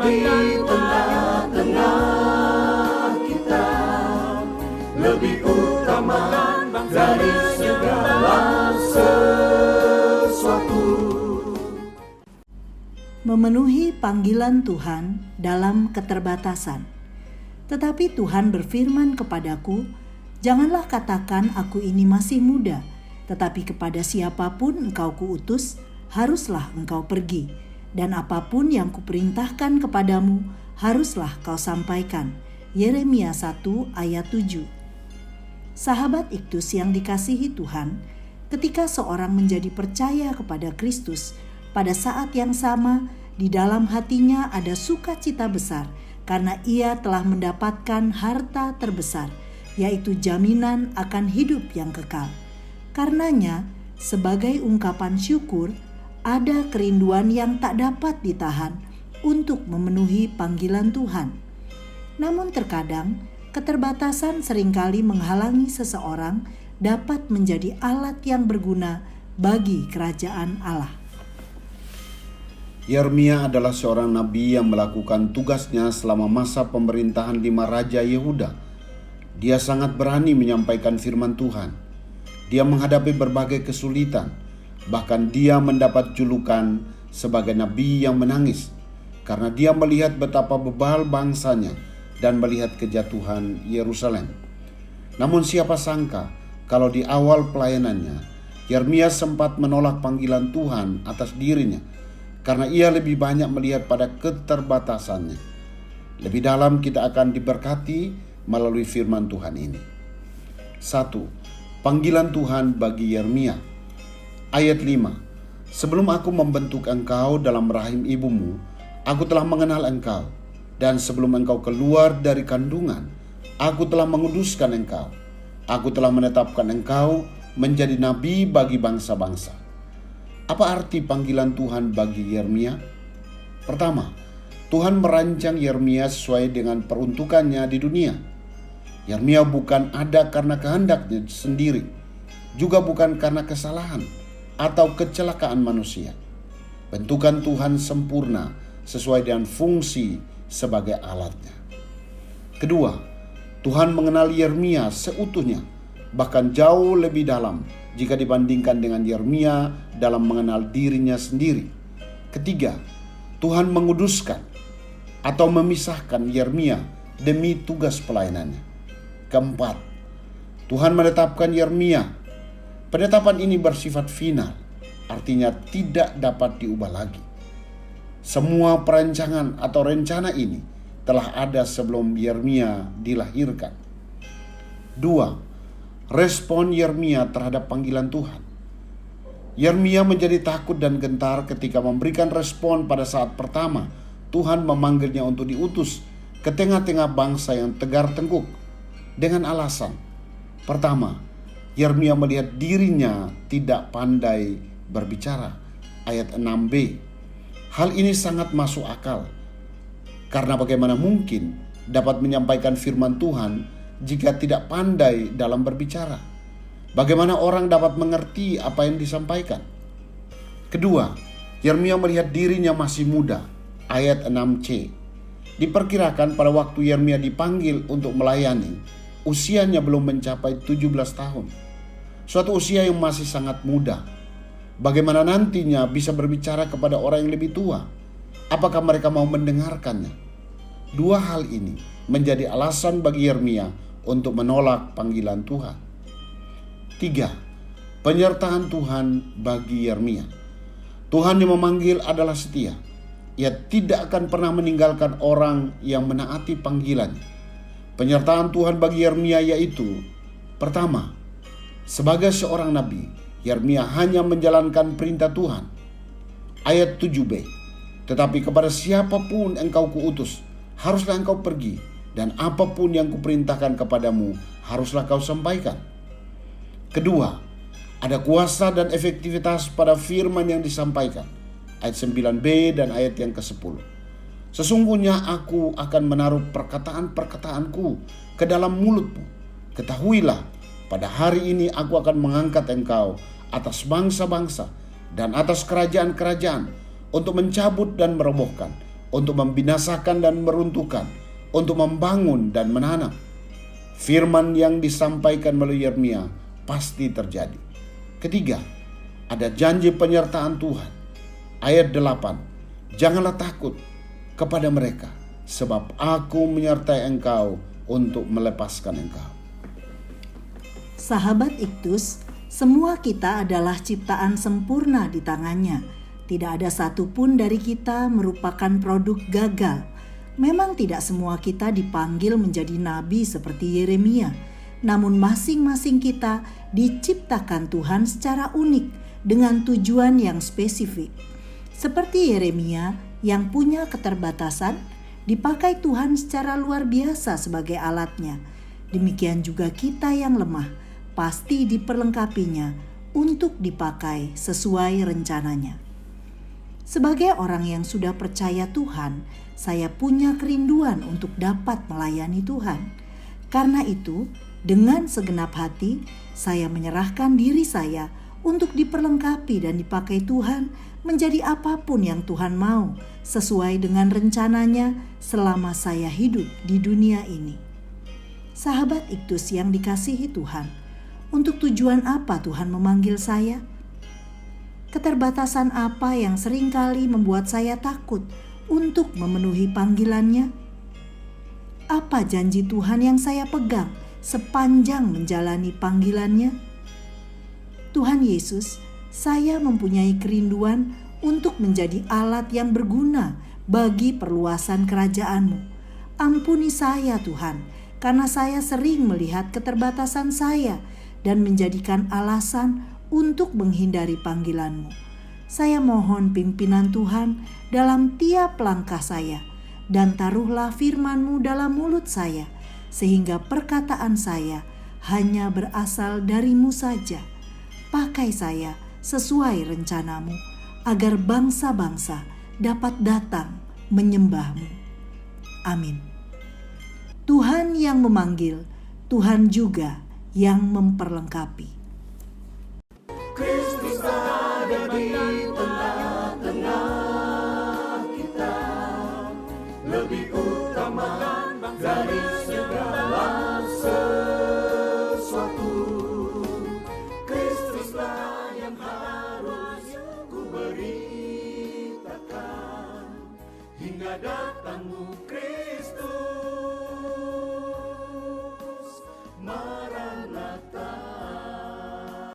di tengah-tengah kita, lebih utama dari segala sesuatu. Memenuhi panggilan Tuhan dalam keterbatasan. Tetapi Tuhan berfirman kepadaku, janganlah katakan aku ini masih muda, tetapi kepada siapapun engkau kuutus, haruslah engkau pergi. Dan apapun yang kuperintahkan kepadamu, haruslah kau sampaikan. Yeremia 1 ayat 7. Sahabat Iktus yang dikasihi Tuhan, ketika seorang menjadi percaya kepada Kristus, pada saat yang sama di dalam hatinya ada sukacita besar karena ia telah mendapatkan harta terbesar, yaitu jaminan akan hidup yang kekal. Karenanya, sebagai ungkapan syukur, ada kerinduan yang tak dapat ditahan untuk memenuhi panggilan Tuhan. Namun terkadang, keterbatasan seringkali menghalangi seseorang dapat menjadi alat yang berguna bagi kerajaan Allah. Yeremia adalah seorang nabi yang melakukan tugasnya selama masa pemerintahan 5 raja Yehuda. Dia sangat berani menyampaikan firman Tuhan. Dia menghadapi berbagai kesulitan. Bahkan dia mendapat julukan sebagai nabi yang menangis karena dia melihat betapa bebal bangsanya dan melihat kejatuhan Yerusalem. Namun siapa sangka kalau di awal pelayanannya, Yeremia sempat menolak panggilan Tuhan atas dirinya karena ia lebih banyak melihat pada keterbatasannya. Lebih dalam kita akan diberkati melalui firman Tuhan ini. 1. Panggilan Tuhan bagi Yeremia. Ayat 5. Sebelum aku membentuk engkau dalam rahim ibumu, aku telah mengenal engkau. Dan sebelum engkau keluar dari kandungan, aku telah menguduskan engkau. Aku telah menetapkan engkau menjadi nabi bagi bangsa-bangsa. Apa arti panggilan Tuhan bagi Yeremia? Pertama, Tuhan merancang Yeremia sesuai dengan peruntukannya di dunia. Yeremia bukan ada karena kehendaknya sendiri, juga bukan karena kesalahan atau kecelakaan manusia. Bentukan Tuhan sempurna sesuai dengan fungsi sebagai alatnya. Kedua, Tuhan mengenal Yeremia seutuhnya, bahkan jauh lebih dalam jika dibandingkan dengan Yeremia dalam mengenal dirinya sendiri. Ketiga, Tuhan menguduskan atau memisahkan Yeremia demi tugas pelayanannya. Keempat, Tuhan menetapkan Yeremia. Penetapan ini bersifat final, artinya tidak dapat diubah lagi. Semua perancangan atau rencana ini telah ada sebelum Yeremia dilahirkan. 2. Respon Yeremia terhadap panggilan Tuhan. Yeremia menjadi takut dan gentar ketika memberikan respon pada saat pertama Tuhan memanggilnya untuk diutus ke tengah-tengah bangsa yang tegar tengkuk dengan alasan. Pertama, Yeremia melihat dirinya tidak pandai berbicara. Ayat 6b. Hal ini sangat masuk akal, karena bagaimana mungkin dapat menyampaikan firman Tuhan jika tidak pandai dalam berbicara? Bagaimana orang dapat mengerti apa yang disampaikan? Kedua, Yeremia melihat dirinya masih muda. Ayat 6c. Diperkirakan pada waktu Yeremia dipanggil untuk melayani, usianya belum mencapai 17 tahun. Suatu usia yang masih sangat muda. Bagaimana nantinya bisa berbicara kepada orang yang lebih tua? Apakah mereka mau mendengarkannya? Dua hal ini menjadi alasan bagi Yeremia untuk menolak panggilan Tuhan. 3. Penyertaan Tuhan bagi Yeremia. Tuhan yang memanggil adalah setia. Ia tidak akan pernah meninggalkan orang yang menaati panggilannya. Penyertaan Tuhan bagi Yeremia yaitu: pertama, sebagai seorang nabi, Yeremia hanya menjalankan perintah Tuhan. Ayat 7b. Tetapi kepada siapapun engkau kuutus, haruslah engkau pergi, dan apapun yang kuperintahkan kepadamu, haruslah kau sampaikan. Kedua, ada kuasa dan efektivitas pada firman yang disampaikan. Ayat 9b dan ayat yang ke-10. Sesungguhnya aku akan menaruh perkataan-perkataanku ke dalam mulutmu. Ketahuilah, pada hari ini aku akan mengangkat engkau atas bangsa-bangsa dan atas kerajaan-kerajaan untuk mencabut dan merobohkan, untuk membinasakan dan meruntuhkan, untuk membangun dan menanam. Firman yang disampaikan melalui Yeremia pasti terjadi. Ketiga, ada janji penyertaan Tuhan. Ayat 8, janganlah takut kepada mereka, sebab aku menyertai engkau untuk melepaskan engkau. Sahabat Iktus, semua kita adalah ciptaan sempurna di tangannya. Tidak ada satupun dari kita merupakan produk gagal. Memang tidak semua kita dipanggil menjadi nabi seperti Yeremia, namun masing-masing kita diciptakan Tuhan secara unik dengan tujuan yang spesifik. Seperti Yeremia yang punya keterbatasan, dipakai Tuhan secara luar biasa sebagai alatnya. Demikian juga kita yang lemah, pasti diperlengkapinya untuk dipakai sesuai rencananya. Sebagai orang yang sudah percaya Tuhan, saya punya kerinduan untuk dapat melayani Tuhan. Karena itu, dengan segenap hati, saya menyerahkan diri saya untuk diperlengkapi dan dipakai Tuhan menjadi apapun yang Tuhan mau, sesuai dengan rencananya selama saya hidup di dunia ini. Sahabat Iktus yang dikasihi Tuhan, untuk tujuan apa Tuhan memanggil saya? Keterbatasan apa yang seringkali membuat saya takut untuk memenuhi panggilannya? Apa janji Tuhan yang saya pegang sepanjang menjalani panggilannya? Tuhan Yesus, saya mempunyai kerinduan untuk menjadi alat yang berguna bagi perluasan kerajaan-Mu. Ampuni saya Tuhan, karena saya sering melihat keterbatasan saya dan menjadikan alasan untuk menghindari panggilan-Mu. Saya mohon pimpinan Tuhan dalam tiap langkah saya, dan taruhlah firman-Mu dalam mulut saya, sehingga perkataan saya hanya berasal dari-Mu saja. Pakai saya sesuai rencana-Mu, agar bangsa-bangsa dapat datang menyembah-Mu. Amin. Tuhan yang memanggil, Tuhan juga yang memperlengkapi.